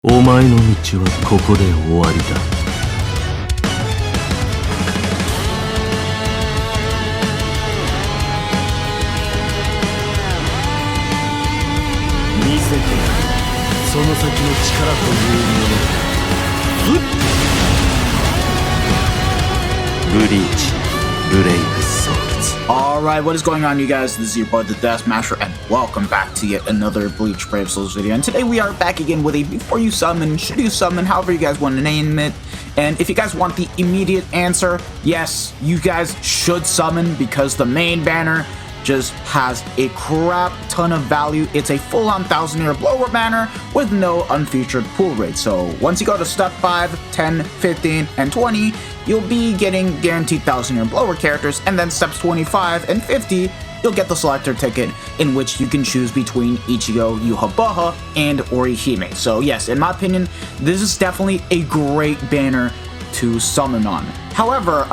お前の道はここで終わりだ。見せてその先の力というもの。ブリーチブレイクソーツ。 Alright, what is going on, you guys? This is your boy, the Deathmasher, and welcome back to yet another Bleach Brave Souls video. And today we are back again with a before you summon, should you summon, however you guys want to name it. And if you guys want the immediate answer, yes, you guys should summon because the main banner just has a crap ton of value. It's a full-on 1,000-year blower banner with no unfeatured pool rate. So once you go to step 5, 10, 15, and 20, you'll be getting guaranteed 1,000-year blower characters, and then steps 25 and 50, you'll get the selector ticket in which you can choose between Ichigo, Yhwach, and Orihime. So yes, in my opinion, this is definitely a great banner to summon on. However,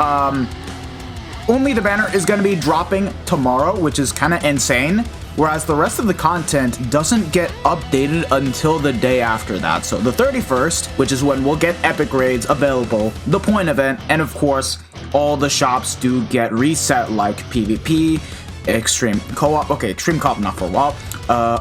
only the banner is going to be dropping tomorrow, which is kind of insane, whereas the rest of the content doesn't get updated until the day after that. So the 31st, which is when we'll get epic raids available, the point event, and of course, all the shops do get reset like PvP, Extreme Co-op, okay, Extreme Co-op not for a while,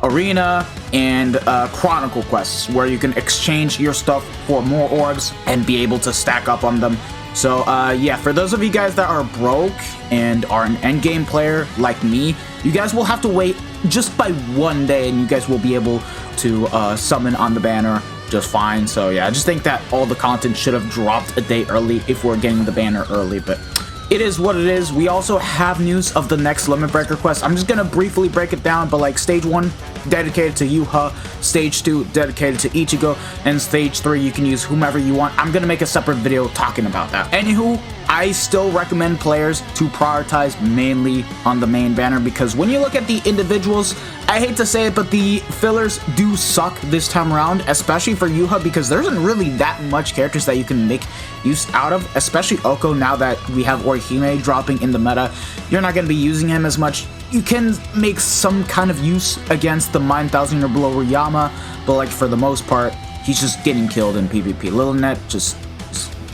Arena, and Chronicle quests, where you can exchange your stuff for more orbs and be able to stack up on them. So yeah, for those of you guys that are broke and are an endgame player like me, you guys will have to wait just by one day and you guys will be able to summon on the banner just fine. So yeah, I just think that all the content should have dropped a day early if we're getting the banner early, but it is what it is. We also have news of the next Limit Breaker quest. I'm just gonna briefly break it down, but like stage 1 dedicated to Yhwach, stage 2 dedicated to Ichigo, and stage 3 you can use whomever you want. I'm gonna make a separate video talking about that. Anywho, I still recommend players to prioritize mainly on the main banner because when you look at the individuals, I hate to say it, but the fillers do suck this time around, especially for Yhwach because there isn't really that much characters that you can make use out of, especially Oko now that we have Orihime dropping in the meta. You're not going to be using him as much. You can make some kind of use against the Mine 1,000-year blower Yama, but like for the most part, he's just getting killed in PvP. Lilnet just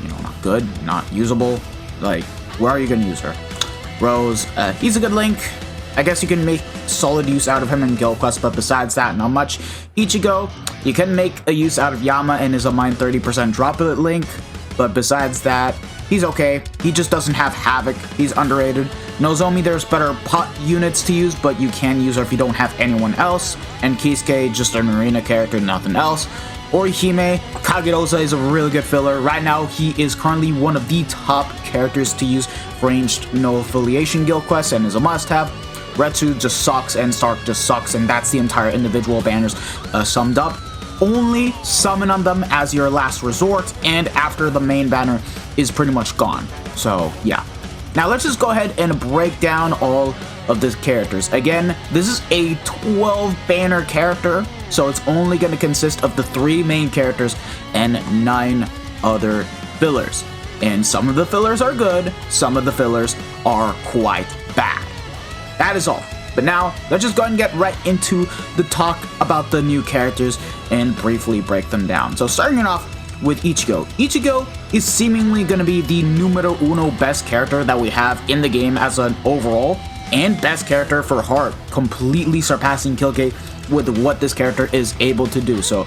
you know, not good, not usable. Like, where are you going to use her? Rose, he's a good link. I guess you can make solid use out of him in Guild Quest, but besides that, not much. Ichigo, you can make a use out of Yama and is a mine 30% droplet link, but besides that, he's okay. He just doesn't have Havoc. He's underrated. Nozomi, there's better pot units to use, but you can use her if you don't have anyone else. And Kisuke, just an arena character, nothing else. Orihime, Kagerosa is a really good filler. Right now, he is currently one of the top characters to use for ranged no affiliation guild quests and is a must-have. Retsu just sucks and Stark just sucks, and that's the entire individual banners summed up. Only summon on them as your last resort and after the main banner is pretty much gone. So yeah. Now let's just go ahead and break down all of the characters. Again, this is a 12 banner character, so it's only going to consist of the 3 main characters and 9 other fillers. And some of the fillers are good, some of the fillers are quite bad. That is all. But now, let's just go ahead and get right into the talk about the new characters and briefly break them down. So starting it off with Ichigo. Ichigo is seemingly going to be the numero uno best character that we have in the game as an overall, and best character for heart, completely surpassing Killgate with what this character is able to do. So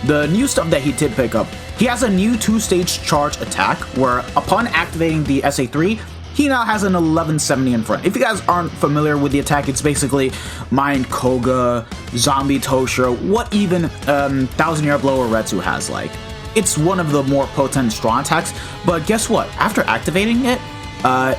the new stuff that he did pick up, he has a new 2-stage charge attack where upon activating the SA3, he now has an 1170 in front. If you guys aren't familiar with the attack, it's basically Mind Koga, Zombie Toshiro, what even 1,000-year blower Retsu has. Like, it's one of the more potent strong attacks, but guess what? After activating it,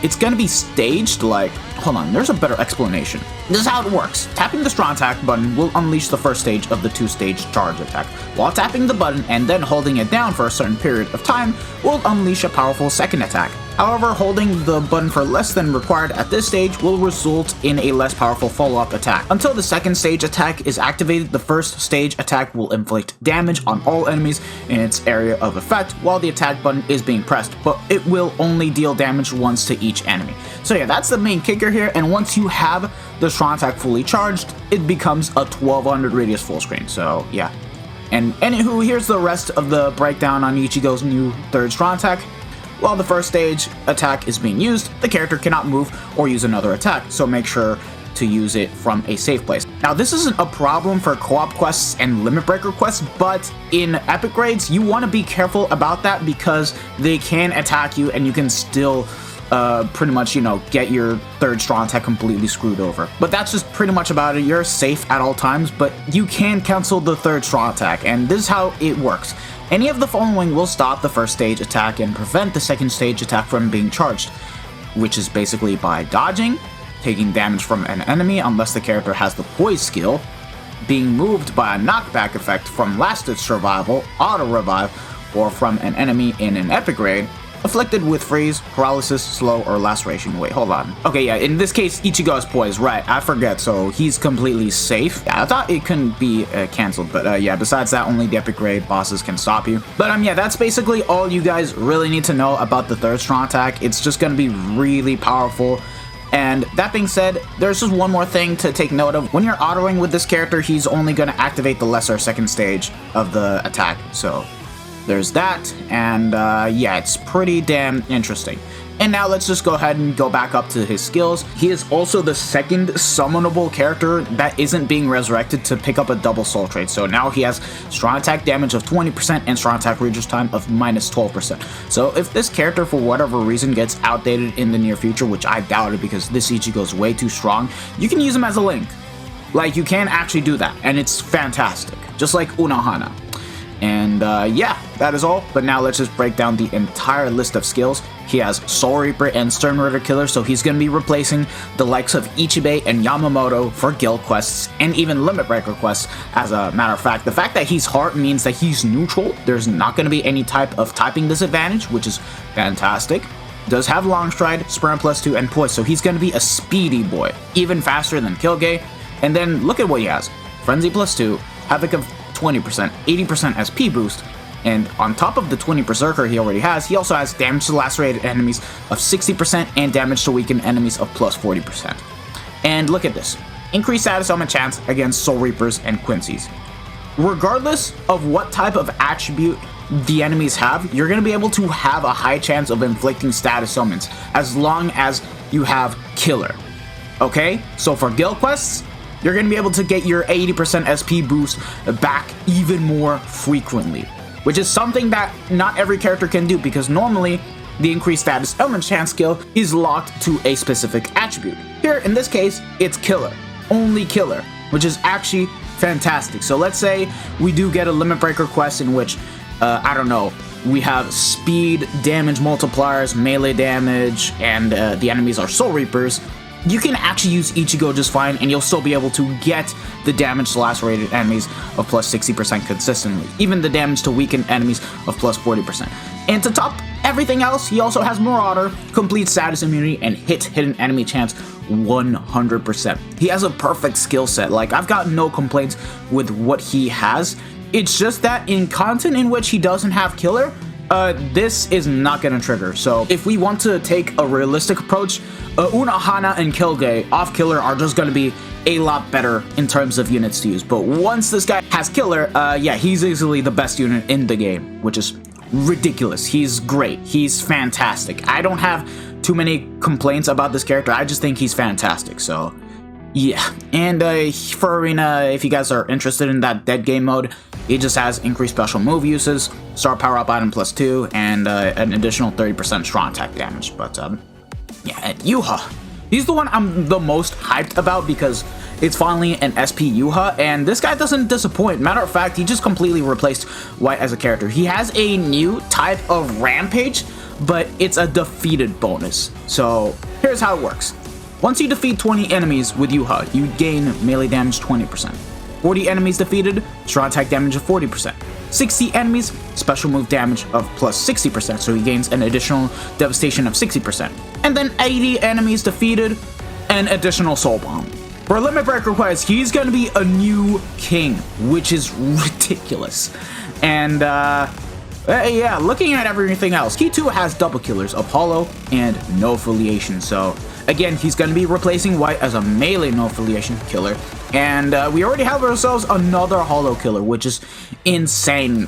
it's gonna be staged like, hold on, there's a better explanation. This is how it works. Tapping the strong attack button will unleash the first stage of the 2-stage charge attack, while tapping the button and then holding it down for a certain period of time will unleash a powerful second attack. However, holding the button for less than required at this stage will result in a less powerful follow-up attack. Until the second stage attack is activated, the first stage attack will inflict damage on all enemies in its area of effect while the attack button is being pressed, but it will only deal damage once to each enemy. So yeah, that's the main kicker here, and once you have the strong attack fully charged, it becomes a 1200 radius full screen. So yeah, And anywho, here's the rest of the breakdown on Ichigo's new third strong attack. While the first stage attack is being used, the character cannot move or use another attack, so make sure to use it from a safe place. Now, this isn't a problem for co-op quests and limit breaker quests, but in epic grades, you want to be careful about that because they can attack you and you can still pretty much, get your third strong attack completely screwed over. But that's just pretty much about it. You're safe at all times, but you can cancel the third strong attack, and this is how it works. Any of the following will stop the first stage attack and prevent the second stage attack from being charged, which is basically by dodging, taking damage from an enemy unless the character has the poise skill, being moved by a knockback effect from lasted survival, auto revive, or from an enemy in an epic grade, afflicted with freeze, paralysis, slow, or laceration. Wait, hold on. Okay, yeah, in this case, Ichigo is poised, right, I forget, so he's completely safe. Yeah, I thought it couldn't be cancelled, but yeah, besides that, only the epic grade bosses can stop you. But yeah, that's basically all you guys really need to know about the third strong attack. It's just gonna be really powerful. And that being said, there's just one more thing to take note of. When you're autoing with this character, he's only going to activate the lesser second stage of the attack. So there's that, and yeah, it's pretty damn interesting. And now let's just go ahead and go back up to his skills. He is also the second summonable character that isn't being resurrected to pick up a double soul trait. So now he has strong attack damage of 20% and strong attack reduce time of minus 12%. So if this character for whatever reason gets outdated in the near future, which I doubt it because this Ichigo is way too strong, you can use him as a link. Like, you can actually do that, and it's fantastic. Just like Unohana. And yeah, that is all. But now let's just break down the entire list of skills. He has Soul Reaper and Stern Ritter Killer, so he's going to be replacing the likes of Ichibei and Yamamoto for guild quests and even limit breaker quests. As a matter of fact, the fact that he's heart means that he's neutral. There's not going to be any type of typing disadvantage, which is fantastic. Does have Long Stride, Sprint +2, and Poise, so he's going to be a speedy boy, even faster than Kilgay. And then look at what he has. Frenzy +2, Havoc of 20%, 80% SP boost, and on top of the 20 Berserker he already has, he also has damage to lacerated enemies of 60% and damage to weakened enemies of +40%. And look at this. Increased status element chance against Soul Reapers and Quincy's. Regardless of what type of attribute the enemies have, you're going to be able to have a high chance of inflicting status ailments as long as you have Killer. Okay? So for guild quests, you're going to be able to get your 80% SP boost back even more frequently, which is something that not every character can do because normally the increased status element chance skill is locked to a specific attribute. Here, in this case, it's Killer. Only Killer, which is actually fantastic. So let's say we do get a limit breaker quest in which, I don't know, we have speed, damage multipliers, melee damage, and the enemies are Soul Reapers. You can actually use Ichigo just fine, and you'll still be able to get the damage to lacerated enemies of +60% consistently, even the damage to weakened enemies of +40%. And to top everything else, he also has Marauder, complete status immunity, and hit hidden enemy chance 100%. He has a perfect skill set. Like, I've got no complaints with what he has. It's just that in content in which he doesn't have Killer, this is not going to trigger. So if we want to take a realistic approach, Unohana and Kilgay off Killer are just going to be a lot better in terms of units to use. But once this guy has Killer, yeah, he's easily the best unit in the game, which is ridiculous. He's great. He's fantastic. I don't have too many complaints about this character. I just think he's fantastic. So yeah, and for Arena, if you guys are interested in that dead game mode, it just has increased special move uses, star power up item +2, and an additional 30% strong attack damage. But yeah, and Yuha, he's the one I'm the most hyped about because it's finally an SP Yuha, and this guy doesn't disappoint. Matter of fact, he just completely replaced White as a character. He has a new type of Rampage, but it's a defeated bonus. So here's how it works. Once you defeat 20 enemies with Yuha, you gain melee damage 20%. 40 enemies defeated, strong attack damage of 40%. 60 enemies, special move damage of +60%, so he gains an additional devastation of 60%. And then 80 enemies defeated, an additional soul bomb. For a limit breaker quest, he's gonna be a new king, which is ridiculous. And yeah, looking at everything else, he too has double killers of Hollow and no affiliation, so Again, he's going to be replacing White as a melee no affiliation killer. And we already have ourselves another holo killer, which is insane.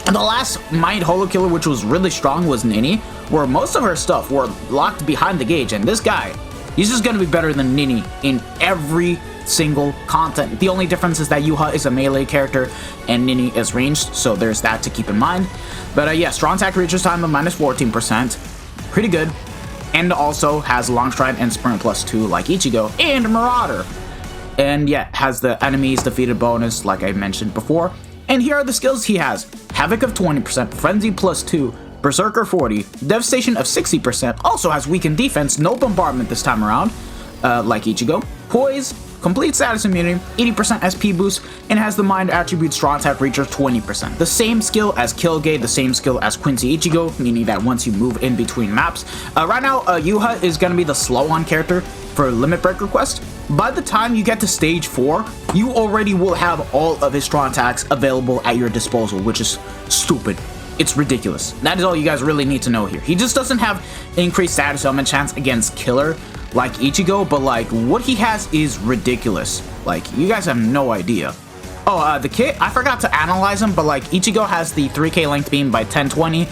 And the last Mind holo killer, which was really strong, was Nini, where most of her stuff were locked behind the gauge. And this guy, he's just going to be better than Nini in every single content. The only difference is that Yuha is a melee character and Nini is ranged, so there's that to keep in mind. But yeah, strong attack reaches time of minus 14%. Pretty good. And also has long stride and sprint +2 like Ichigo and Marauder. And yeah, has the enemies defeated bonus like I mentioned before. And here are the skills he has. Havoc of 20%, Frenzy +2, Berserker 40, Devastation of 60%, also has weakened defense, no bombardment this time around, like Ichigo. Poise, complete status immunity, 80% SP boost, and has the mind attribute strong attack reacher 20%. The same skill as Killgate, the same skill as Quincy Ichigo, meaning that once you move in between maps. Right now, Yuha is going to be the slow-on character for Limit Breaker Quest. By the time you get to stage 4, you already will have all of his strong attacks available at your disposal, which is stupid. It's ridiculous. That is all you guys really need to know here. He just doesn't have increased status element chance against Killer like Ichigo, but like what he has is ridiculous. Like you guys have no idea. Oh, the kit, I forgot to analyze him, but like Ichigo has the 3k length beam by 1020,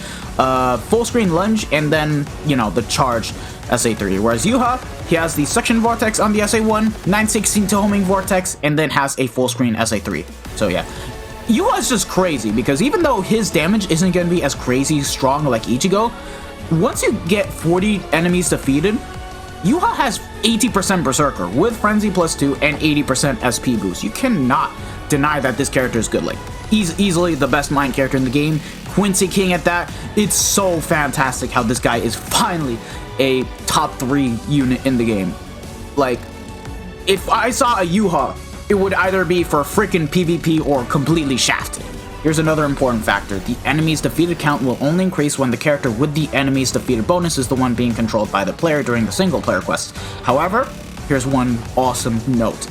full screen lunge, and then, you know, the charge SA3. Whereas Yuha, he has the suction vortex on the SA1, 916 to homing vortex, and then has a full screen SA3. So yeah, Yuha is just crazy because even though his damage isn't going to be as crazy strong like Ichigo, once you get 40 enemies defeated, Yuha has 80% Berserker with Frenzy +2 and 80% SP boost. You cannot deny that this character is good. Like, he's easily the best mind character in the game. Quincy King at that. It's so fantastic how this guy is finally a top 3 unit in the game. Like, if I saw a Yuha, it would either be for freaking PvP or completely shafted. Here's another important factor. The enemies defeated count will only increase when the character with the enemies defeated bonus is the one being controlled by the player during the single player quest. However, here's one awesome note.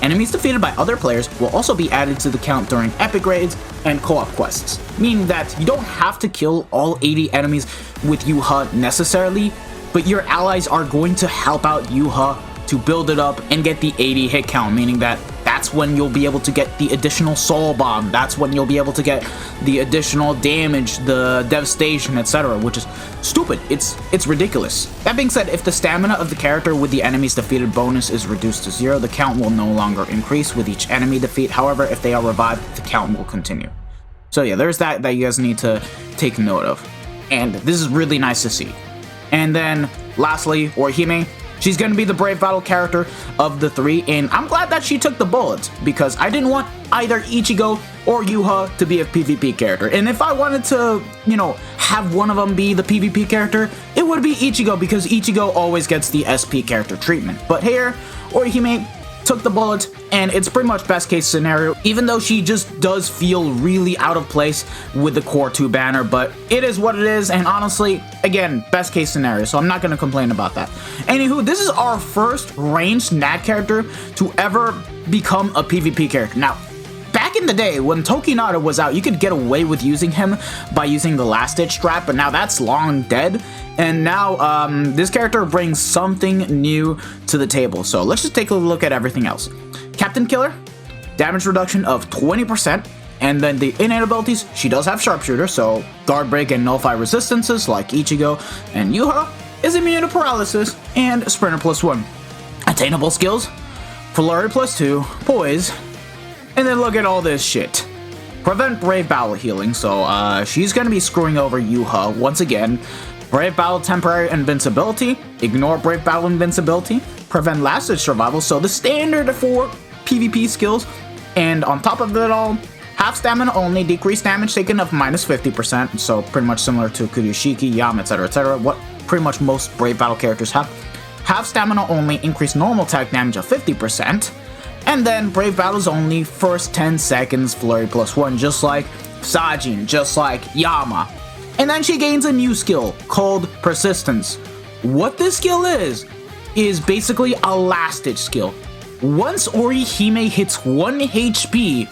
Enemies defeated by other players will also be added to the count during epic raids and co-op quests, meaning that you don't have to kill all 80 enemies with Yuha necessarily, but your allies are going to help out Yuha to build it up and get the 80 hit count, meaning that that's when you'll be able to get the additional soul bomb, that's when you'll be able to get the additional damage, the devastation, etc., which is stupid. It's ridiculous. That being said, if the stamina of the character with the enemies defeated bonus is reduced to 0, the count will no longer increase with each enemy defeat. However, if they are revived, the count will continue. So yeah, there's that you guys need to take note of. And this is really nice to see. And then lastly, Orihime. She's going to be the Brave Battle character of the 3, and I'm glad that she took the bullet, because I didn't want either Ichigo or Yuha to be a PvP character. And if I wanted to, you know, have one of them be the PvP character, it would be Ichigo, because Ichigo always gets the SP character treatment. But here, Orihime took the bullet, and it's pretty much best case scenario, even though she just does feel really out of place with the Core 2 banner, but it is what it is, and honestly, again, best case scenario, so I'm not going to complain about that. Anywho, this is our first ranged Nat character to ever become a PvP character. Now, back in the day, when Tokinata was out, you could get away with using him by using the Last Ditch strat, but now that's long dead. And now, this character brings something new to the table. So let's just take a look at everything else. Captain Killer, damage reduction of 20%. And then the innate abilities, she does have Sharpshooter, so Guard Break and Nullify resistances like Ichigo and Yuha, is immune to paralysis, and Sprinter +1. Attainable skills, Flurry +2, Poise, and then look at all this shit. Prevent Brave Battle healing, so she's gonna be screwing over Yuha once again. Brave Battle temporary invincibility, ignore Brave Battle invincibility, prevent Last Ditch survival, so the standard for PvP skills, and on top of it all, half stamina only, decreased damage taken of -50%, so pretty much similar to Kuryoshiki, Yam, etc., what pretty much most Brave Battle characters have. Half stamina only, increased normal attack damage of 50%, and then Brave Battles only, first 10 seconds, Flurry +1, just like Sajin, just like Yama. And then she gains a new skill called Persistence. What this skill is basically a Last Ditch skill. Once Orihime hits 1 HP,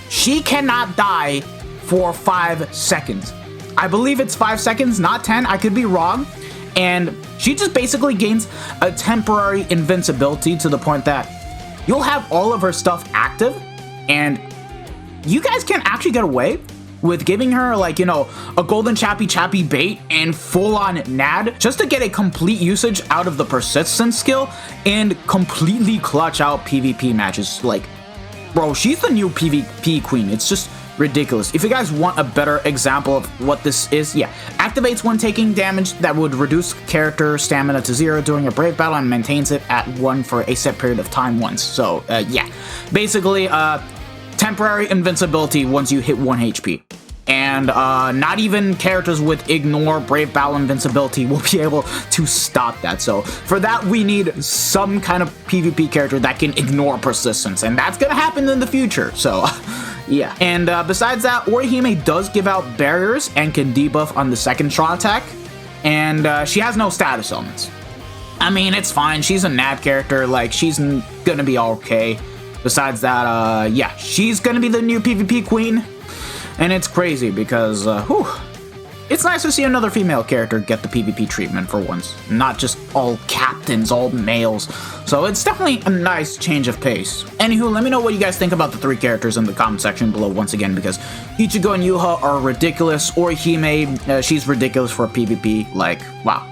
she cannot die for 5 seconds. I believe it's 5 seconds, not 10, I could be wrong. And she just basically gains a temporary invincibility to the point that you'll have all of her stuff active, and you guys can actually get away with giving her, like, you know, a golden chappy bait and full-on NAD just to get a complete usage out of the persistence skill and completely clutch out PvP matches. Like, bro, she's the new PvP queen. It's just ridiculous. If you guys want a better example of what this is, yeah, activates when taking damage that would reduce character stamina to 0 during a brave battle and maintains it at 1 for a set period of time once. So, yeah, basically, temporary invincibility once you hit 1 HP. And not even characters with ignore brave battle invincibility will be able to stop that. So for that, we need some kind of PvP character that can ignore persistence, and that's gonna happen in the future. So yeah. And besides that, Orihime does give out barriers and can debuff on the second strong attack, and she has no status elements. I mean, it's fine. She's a NAD character. Like, she's gonna be okay. Besides that, yeah, she's gonna be the new PvP queen. And it's crazy because, it's nice to see another female character get the PvP treatment for once. Not just all captains, all males. So it's definitely a nice change of pace. Anywho, let me know what you guys think about the 3 characters in the comment section below once again, because Ichigo and Yuha are ridiculous. Orihime, she's ridiculous for PvP. Like, wow.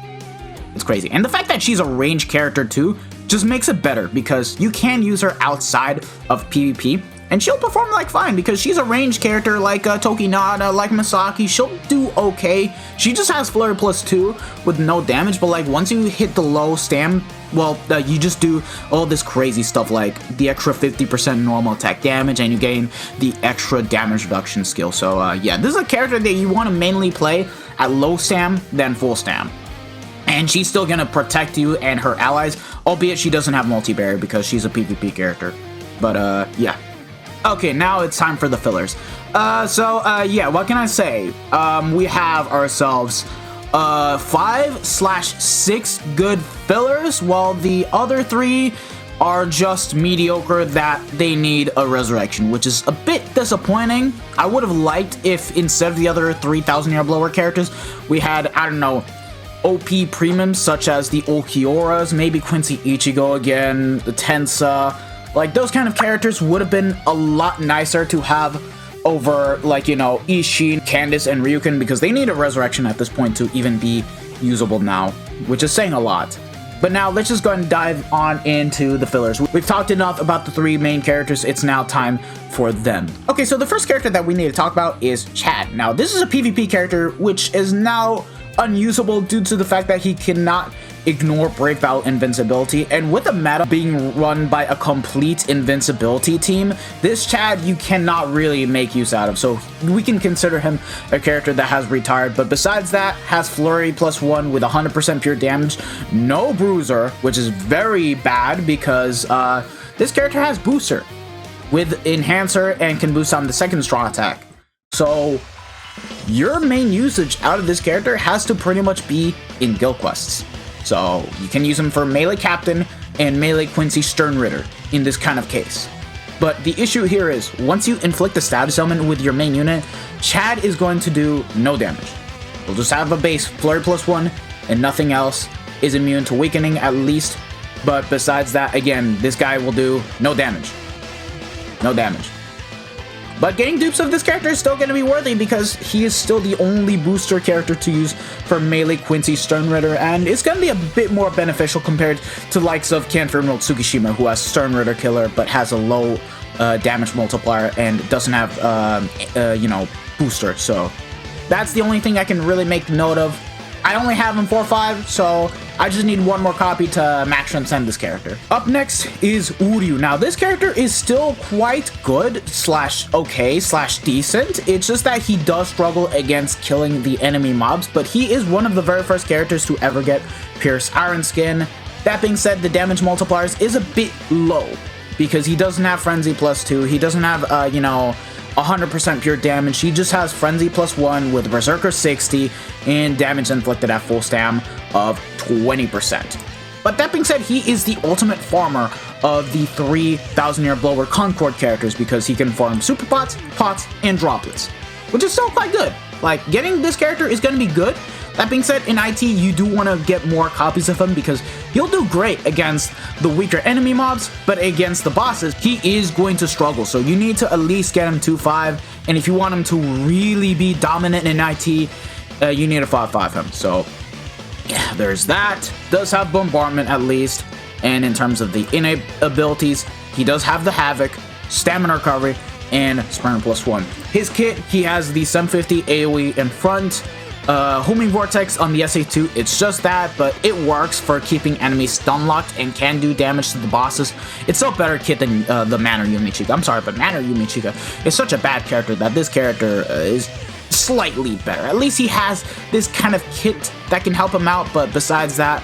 It's crazy. And the fact that she's a range character too just makes it better, because you can use her outside of PvP. And she'll perform like fine, because she's a range character like Tokinada, like Masaki. She'll do okay. She just has Flurry +2 with no damage, but like once you hit the low stam, well, you just do all this crazy stuff like the extra 50% normal attack damage, and you gain the extra damage reduction skill. So yeah, this is a character that you want to mainly play at low stam than full stam. And she's still gonna protect you and her allies, albeit she doesn't have multi-barrier because she's a PvP character. But yeah. Okay, now it's time for the fillers. Yeah, what can I say? We have ourselves 5/6 good fillers, while the other 3 are just mediocre that they need a resurrection, which is a bit disappointing. I would have liked if instead of the other 3,000-year blower characters, we had, I don't know, OP premiums such as the Ulquioras, maybe Quincy Ichigo again, the Tensa. Like, those kind of characters would have been a lot nicer to have over, like, you know, Ishin, Candace, and Ryukin, because they need a resurrection at this point to even be usable now, which is saying a lot. But now, let's just go ahead and dive on into the fillers. We've talked enough about the 3 main characters, it's now time for them. Okay, so the first character that we need to talk about is Chad. Now, this is a PvP character, which is now unusable due to the fact that he cannot ignore brave battle invincibility, and with the meta being run by a complete invincibility team, this Chad you cannot really make use out of, so we can consider him a character that has retired. But besides that, has Flurry +1 with 100% pure damage, no bruiser, which is very bad because this character has booster with enhancer and can boost on the second strong attack. So your main usage out of this character has to pretty much be in guild quests. So you can use him for melee captain and melee Quincy Sternritter in this kind of case. But the issue here is, once you inflict a status element with your main unit, Chad is going to do no damage. He'll just have a base Flurry +1 and nothing else, is immune to weakening at least, but besides that, again, this guy will do no damage. No damage. But getting dupes of this character is still going to be worthy because he is still the only booster character to use for melee Quincy Sternritter, and it's going to be a bit more beneficial compared to likes of Kanfurinal Tsukishima, who has Sternritter Killer but has a low damage multiplier and doesn't have, you know, booster. So that's the only thing I can really make note of. I only have him 4/5, so I just need one more copy to max transcend this character. Up next is Uryu. Now, this character is still quite good / okay / decent. It's just that he does struggle against killing the enemy mobs, but he is one of the very first characters to ever get Pierce Iron Skin. That being said, the damage multipliers is a bit low because he doesn't have Frenzy +2. He doesn't have, you know, 100% pure damage. He just has Frenzy +1 with Berserker 60 and damage inflicted at full stam of 20%. But that being said, he is the ultimate farmer of the 3,000-year blower Concord characters because he can farm super pots, and droplets, which is still quite good. Like, getting this character is going to be good, That being said, in IT, you do want to get more copies of him because he'll do great against the weaker enemy mobs, but against the bosses, he is going to struggle. So you need to at least get him 2-5, and if you want him to really be dominant in IT, you need to 5-5 him. So yeah, there's that. Does have Bombardment at least, and in terms of the innate abilities, he does have the Havoc, Stamina Recovery, and Sprint +1. His kit, he has the 750 AoE in front, Homing Vortex on the SA2, it's just that, but it works for keeping enemies stun locked and can do damage to the bosses. It's still a better kit than the Manor Yumichika. I'm sorry, but Manor Yumichika is such a bad character that this character is slightly better. At least he has this kind of kit that can help him out, but besides that,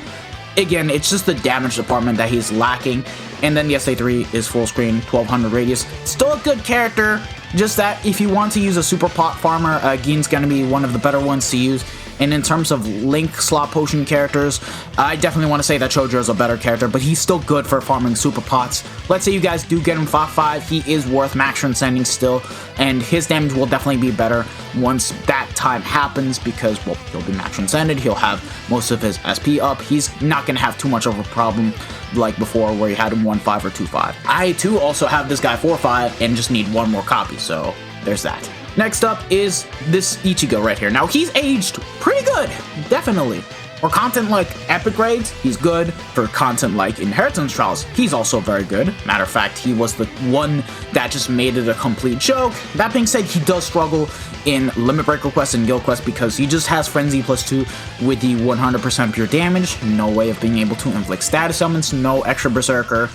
again, it's just the damage department that he's lacking. And then the SA3 is full screen, 1200 radius. Still a good character, just that if you want to use a super pot farmer, Gein's gonna be one of the better ones to use. And in terms of Link slot potion characters, I definitely want to say that Chojo is a better character, but he's still good for farming super pots. Let's say you guys do get him 5-5, he is worth max transcending still, and his damage will definitely be better once that time happens because, well, he'll be max transcended, he'll have most of his SP up, he's not going to have too much of a problem like before where you had him 1-5 or 2-5. I too also have this guy 4-5 and just need one more copy, so there's that. Next up is this Ichigo right here. Now, he's aged pretty good, definitely. For content like Epic Raids, he's good. For content like Inheritance Trials, he's also very good. Matter of fact, he was the one that just made it a complete joke. That being said, he does struggle in Limit Break Request and Guild Quest because he just has Frenzy +2 with the 100% pure damage. No way of being able to inflict status elements, no extra Berserker.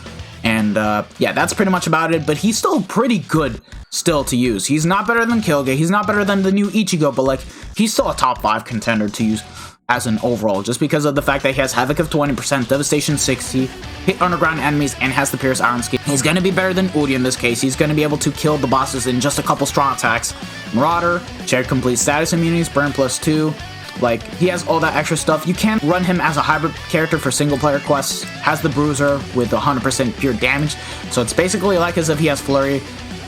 And yeah, that's pretty much about it, but he's still pretty good still to use. He's not better than Kyoge, he's not better than the new Ichigo, but like, he's still a top 5 contender to use as an overall, just because of the fact that he has Havoc of 20%, Devastation 60, hit underground enemies, and has the Pierce Iron Skin. He's gonna be better than Uri in this case. He's gonna be able to kill the bosses in just a couple strong attacks. Marauder, shared complete status immunities, burn +2, like, he has all that extra stuff. You can run him as a hybrid character for single player quests, has the Bruiser with 100% pure damage, so it's basically like as if he has Flurry.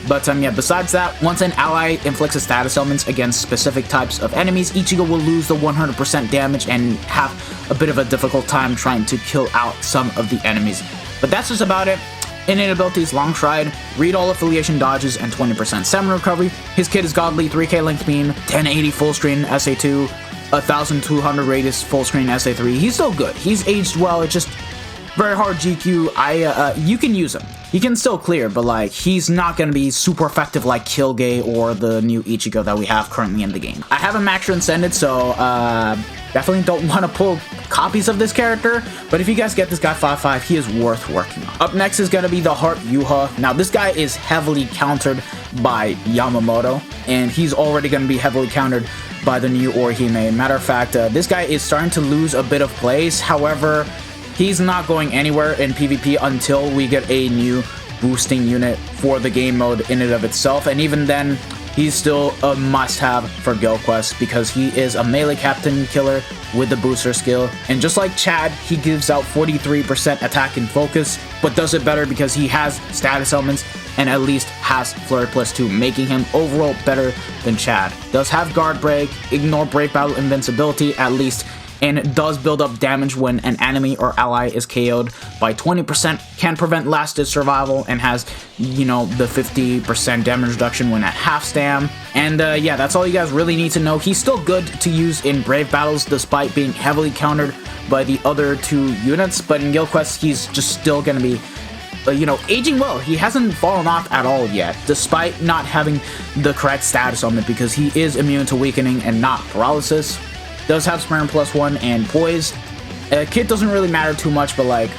But yeah, besides that, once an ally inflicts a status elements against specific types of enemies, Ichigo will lose the 100% damage and have a bit of a difficult time trying to kill out some of the enemies. But that's just about it. Innate abilities, Long Stride, read all affiliation dodges, and 20% stamina recovery. His kit is Godly, 3k length beam, 1080 full screen SA2, 1200 radius full screen SA3. He's still good. He's aged well. It's just very hard GQ. You can use him. He can still clear, but like, he's not going to be super effective like Kyoge or the new Ichigo that we have currently in the game. I have him max transcended, so definitely don't want to pull copies of this character, but if you guys get this guy 5-5, he is worth working on. Up next is going to be the Heart Yuha. Now, this guy is heavily countered by Yamamoto, and he's already going to be heavily countered by the new Orihime. Matter of fact, this guy is starting to lose a bit of place. However, he's not going anywhere in PvP until we get a new boosting unit for the game mode in and of itself, and even then, he's still a must-have for Guild Quest because he is a melee captain killer with the booster skill, and just like Chad, he gives out 43% attack and focus, but does it better because he has status elements and at least has Flurry +2, making him overall better than Chad. Does have Guard Break, Ignore Break Battle Invincibility at least, and it does build up damage when an enemy or ally is KO'd by 20%, can prevent last-ditch survival, and has, you know, the 50% damage reduction when at half stam. And yeah, that's all you guys really need to know. He's still good to use in Brave battles despite being heavily countered by the other two units, but in Guild Quest, he's just still gonna be, you know, aging well. He hasn't fallen off at all yet, despite not having the correct status on it because he is immune to weakening and not paralysis. Does have Sprint +1 and Poise. Kit doesn't really matter too much, but like,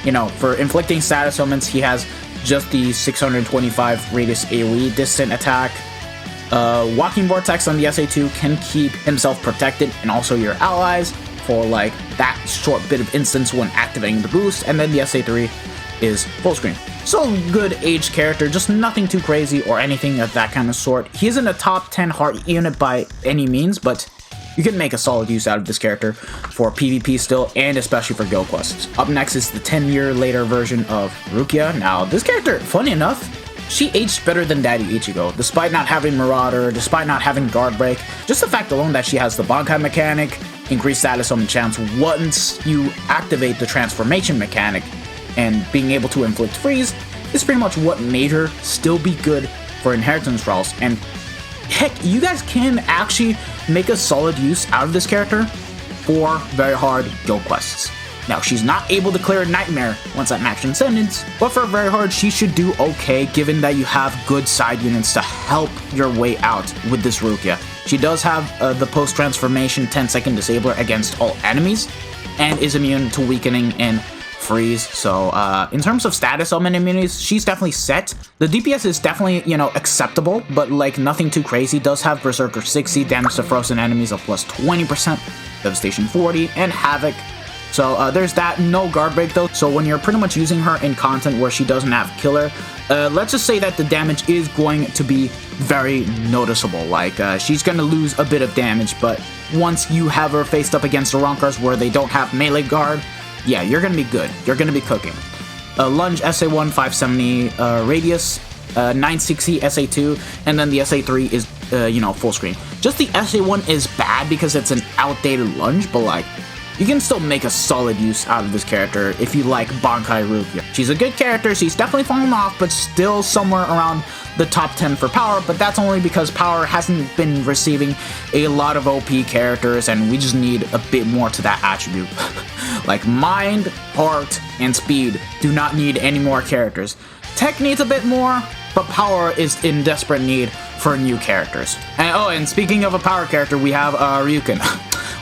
you know, for inflicting status elements, he has just the 625 radius AoE distant attack. Walking Vortex on the SA2 can keep himself protected and also your allies for like that short bit of instance when activating the boost, and then the SA3 is full screen. So good aged character, just nothing too crazy or anything of that kind of sort. He isn't a top 10 heart unit by any means, but you can make a solid use out of this character for PvP still, and especially for Guild Quests. Up next is the 10-year later version of Rukia. Now, this character, funny enough, she aged better than Daddy Ichigo, despite not having Marauder, despite not having Guard Break. Just the fact alone that she has the Bankai mechanic, increased status summon chance once you activate the transformation mechanic, and being able to inflict freeze is pretty much what made her still be good for inheritance draws. And heck, you guys can actually make a solid use out of this character for very hard guild quests. Now, she's not able to clear a Nightmare once at max Transcendence, but for very hard, she should do okay given that you have good side units to help your way out with this Rukia. She does have the post-transformation 10-second disabler against all enemies, and is immune to weakening and freeze. So in terms of status summon immunities, she's definitely set. The DPS is definitely, you know, acceptable, but like nothing too crazy. Does have Berserker 60, damage to frozen enemies of plus 20%, Devastation 40, and Havoc. So there's that. No guard break though, so when you're pretty much using her in content where she doesn't have killer, let's just say that the damage is going to be very noticeable. Like she's gonna lose a bit of damage, but once you have her faced up against the Ronkars where they don't have melee guard, yeah, you're gonna be good. You're gonna be cooking. Lunge SA1 570 radius, 960 SA2, and then the SA3 is you know, full screen. Just the SA1 is bad because it's an outdated lunge, but like you can still make a solid use out of this character if you like Bankai Rukia. She's a good character, she's definitely fallen off, but still somewhere around the top 10 for power, but that's only because power hasn't been receiving a lot of OP characters, and we just need a bit more to that attribute. Like mind, heart, and speed do not need any more characters. Tech needs a bit more, but power is in desperate need for new characters. And oh, and speaking of a power character, we have Ryukin.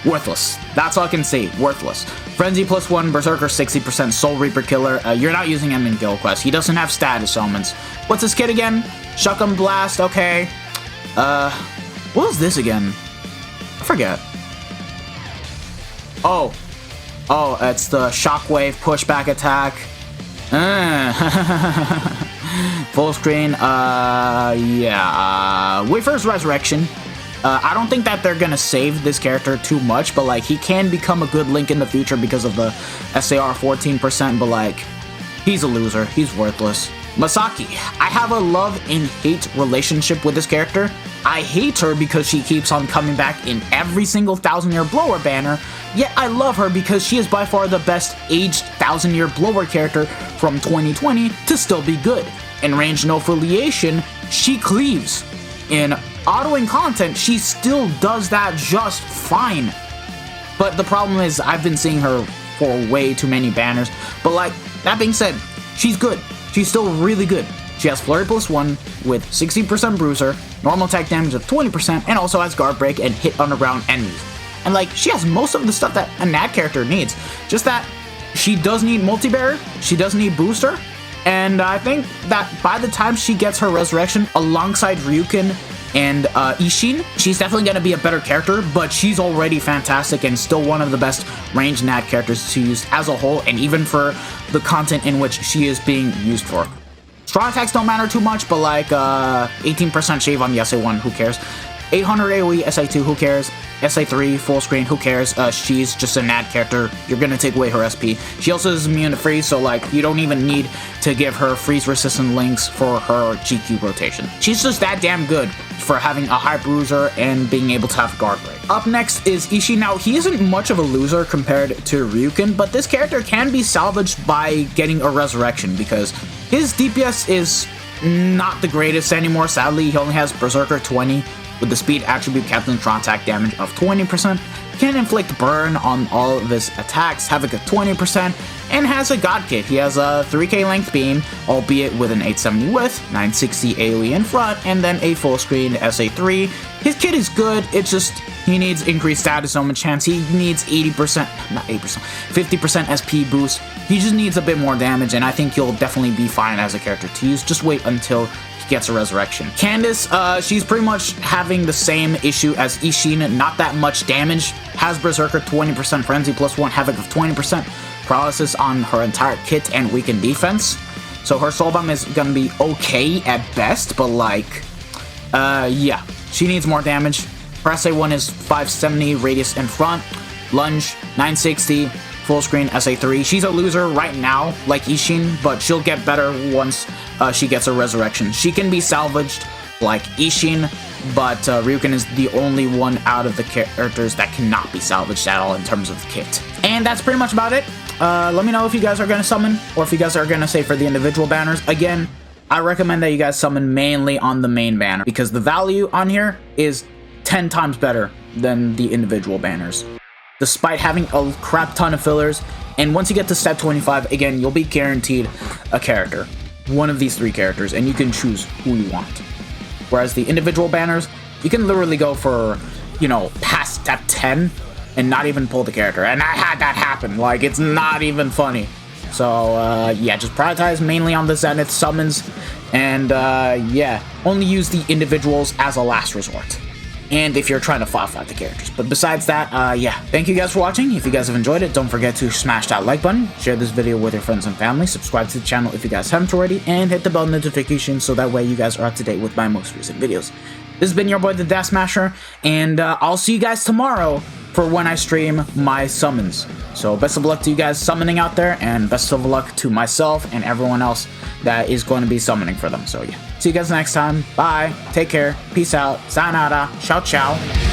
Worthless. That's all I can say. Worthless. Frenzy +1, Berserker 60%, Soul Reaper Killer. You're not using him in Guild Quest. He doesn't have status summons. What's his kit again? Shotgun Blast. Okay. What was this again? I forget. Oh, it's the Shockwave pushback attack. Full screen. Yeah. Wafer's Resurrection. I don't think that they're gonna save this character too much, but like he can become a good link in the future because of the SAR 14%, but like he's a loser. He's worthless. Masaki. I have a love and hate relationship with this character. I hate her because she keeps on coming back in every single 1000-year blower banner, yet I love her because she is by far the best aged 1000-year blower character from 2020 to still be good. In range no affiliation, she cleaves. In autoing content, she still does that just fine. But the problem is, I've been seeing her for way too many banners. But like, that being said, she's good. She's still really good. She has Flurry +1 with 60% bruiser, normal attack damage of 20%, and also has guard break and hit underground enemies. And like, she has most of the stuff that a Nat character needs. Just that she does need multi-bearer, she does need booster, and I think that by the time she gets her resurrection alongside Ryukin and Ishin, she's definitely going to be a better character, but she's already fantastic and still one of the best ranged Nat characters to use as a whole, and even for the content in which she is being used for. Strong attacks don't matter too much, but like 18% shave on the SA1, who cares? 800 AoE, SA2, who cares? SA3, full screen, who cares? She's just a Nat character. You're gonna take away her SP. She also is immune to freeze, so like you don't even need to give her freeze resistant links for her GQ rotation. She's just that damn good for having a high bruiser and being able to have guard break. Up next is Ishii. Now, he isn't much of a loser compared to Ryukin, but this character can be salvaged by getting a resurrection because his DPS is not the greatest anymore. Sadly, he only has Berserker 20 with the speed attribute Captain Strong attack damage of 20%, can inflict burn on all of his attacks, Havoc of 20%, and has a God Kit. He has a 3k length beam, albeit with an 870 width, 960 AoE in front, and then a full screen SA3. His kit is good, it's just he needs increased status summon chance. He needs 50% SP boost. He just needs a bit more damage, and I think he'll definitely be fine as a character to use. Just wait until gets a resurrection. Candace, she's pretty much having the same issue as Ishin, not that much damage, has Berserker 20%, Frenzy +1, Havoc of 20%, paralysis on her entire kit, and weakened defense. So her Soul Bomb is gonna be okay at best, but like, yeah, she needs more damage. Her SA1 is 570 radius in front, lunge 960, full screen SA3. She's a loser right now, like Ishin, but she'll get better once she gets a resurrection. She can be salvaged like Ishin, but Ryuken is the only one out of the characters that cannot be salvaged at all in terms of the kit. And that's pretty much about it. Let me know if you guys are going to summon, or if you guys are going to say for the individual banners. Again, I recommend that you guys summon mainly on the main banner, because the value on here is 10 times better than the individual banners, despite having a crap ton of fillers. And once you get to step 25, again, you'll be guaranteed a character, one of these 3 characters, and you can choose who you want. Whereas the individual banners, you can literally go for, you know, past step 10 and not even pull the character. And I had that happen. Like, it's not even funny. So, yeah, just prioritize mainly on the Zenith summons. And, yeah, only use the individuals as a last resort. And if you're trying to file fight the characters. But besides that, yeah, thank you guys for watching. If you guys have enjoyed it, don't forget to smash that like button, share this video with your friends and family, subscribe to the channel if you guys haven't already, and hit the bell notification so that way you guys are up to date with my most recent videos. This has been your boy, the Death Smasher, and I'll see you guys tomorrow for when I stream my summons. So best of luck to you guys summoning out there, and best of luck to myself and everyone else that is going to be summoning for them. So yeah, see you guys next time. Bye, take care, peace out, sayonara, ciao ciao.